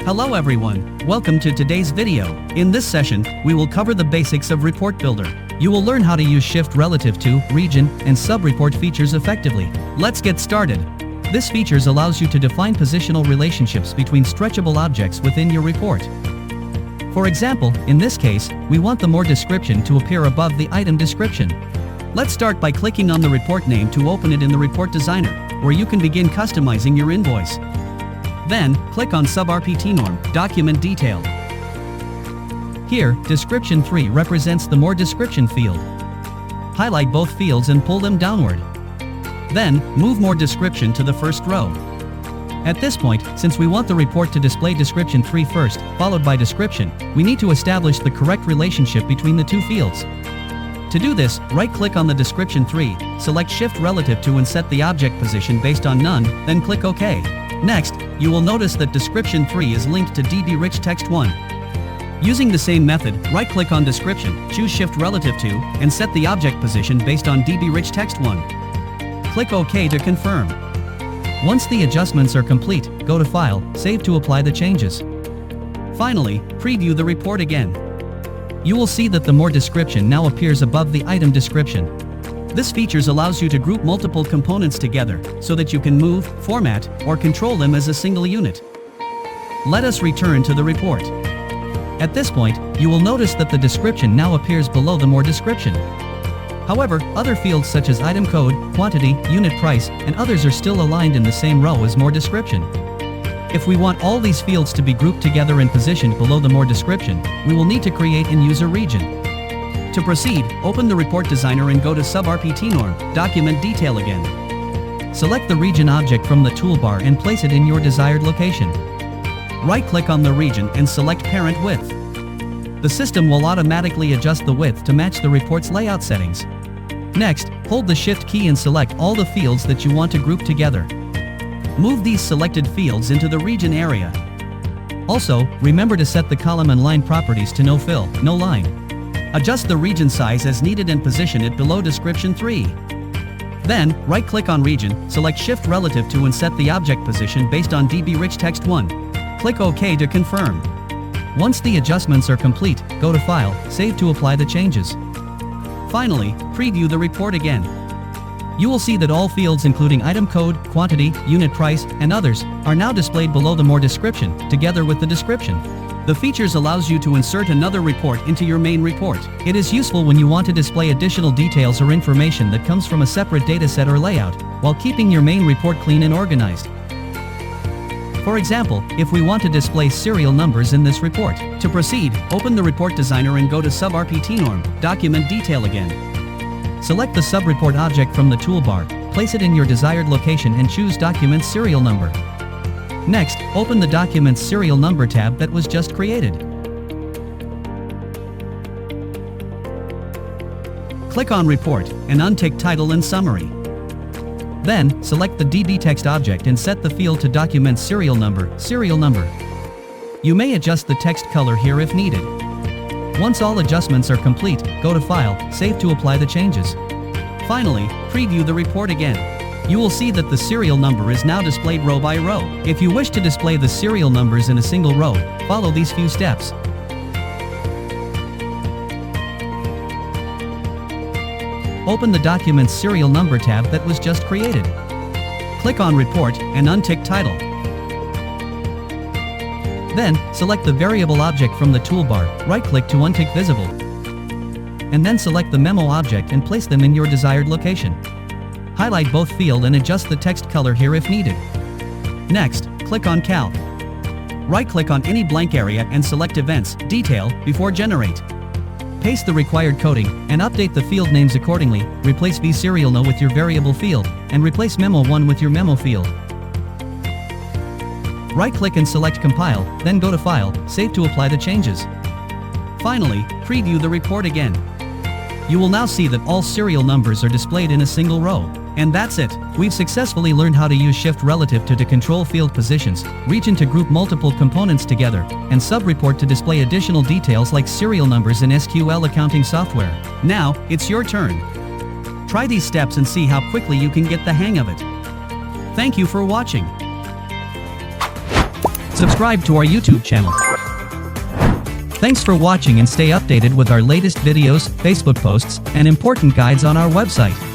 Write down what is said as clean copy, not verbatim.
Hello everyone, welcome to today's video. In this session, we will cover the basics of Report Builder. You will learn how to use ShiftRelativeTo, region, and SubReport features effectively. Let's get started. This features allows you to define positional relationships between stretchable objects within your report. For example, in this case, we want the more description to appear above the item description. Let's start by clicking on the report name to open it in the Report Designer, where you can begin customizing your invoice. Then, click on SubReport-Norm, Document Detail. Here, Description 3 represents the More Description field. Highlight both fields and pull them downward. Then, move More Description to the first row. At this point, since we want the report to display Description 3 first, followed by Description, we need to establish the correct relationship between the two fields. To do this, right-click on the Description 3, select ShiftRelativeTo and set the object position based on None, then click OK. Next, you will notice that Description 3 is linked to DB-Rich-Text1. Using the same method, right-click on Description, choose ShiftRelativeTo, and set the object position based on DB-Rich-Text1. Click OK to confirm. Once the adjustments are complete, go to File, Save to apply the changes. Finally, preview the report again. You will see that the More Description now appears above the item description. This features allows you to group multiple components together, so that you can move, format, or control them as a single unit. Let us return to the report. At this point, you will notice that the description now appears below the More Description. However, other fields such as item code, quantity, unit price, and others are still aligned in the same row as More Description. If we want all these fields to be grouped together and positioned below the More Description, we will need to create an user region. To proceed, open the Report Designer and go to SubReport-Norm, Document Detail again. Select the region object from the toolbar and place it in your desired location. Right-click on the region and select Parent Width. The system will automatically adjust the width to match the report's layout settings. Next, hold the Shift key and select all the fields that you want to group together. Move these selected fields into the region area. Also, remember to set the column and line properties to No Fill, No Line. Adjust the region size as needed and position it below Description 3. Then, right-click on Region, select ShiftRelativeTo and set the object position based on DB-Rich-Text1. Click OK to confirm. Once the adjustments are complete, go to File, Save to apply the changes. Finally, preview the report again. You will see that all fields including item code, quantity, unit price, and others, are now displayed below the More Description, together with the description. The features allows you to insert another report into your main report. It is useful when you want to display additional details or information that comes from a separate dataset or layout, while keeping your main report clean and organized. For example, if we want to display serial numbers in this report. To proceed, open the Report Designer and go to SubReport-Norm, Document Detail again. Select the SubReport object from the toolbar, place it in your desired location and choose Document Serial Number. Next, open the Document Serial Number tab that was just created. Click on Report and untick Title and Summary. Then, select the DB text object and set the field to Document Serial Number, Serial Number. You may adjust the text color here if needed. Once all adjustments are complete, go to File, Save to apply the changes. Finally, preview the report again. You will see that the serial number is now displayed row by row. If you wish to display the serial numbers in a single row, follow these few steps. Open the Document Serial Number tab that was just created. Click on Report and untick Title. Then, select the variable object from the toolbar, right-click to untick Visible. And then select the memo object and place them in your desired location. Highlight both field and adjust the text color here if needed. Next, click on Calc. Right-click on any blank area and select Events, Detail, before Generate. Paste the required coding, and update the field names accordingly. Replace vSerialNo with your variable field, and replace Memo1 with your memo field. Right-click and select Compile, then go to File, Save to apply the changes. Finally, preview the report again. You will now see that all serial numbers are displayed in a single row. And that's it. We've successfully learned how to use ShiftRelativeTo to control field positions, region to group multiple components together, and SubReport to display additional details like serial numbers in SQL accounting software. Now, it's your turn. Try these steps and see how quickly you can get the hang of it. Thank you for watching. subscribe to our YouTube channel. Thanks for watching and stay updated with our latest videos, Facebook posts, and important guides on our website.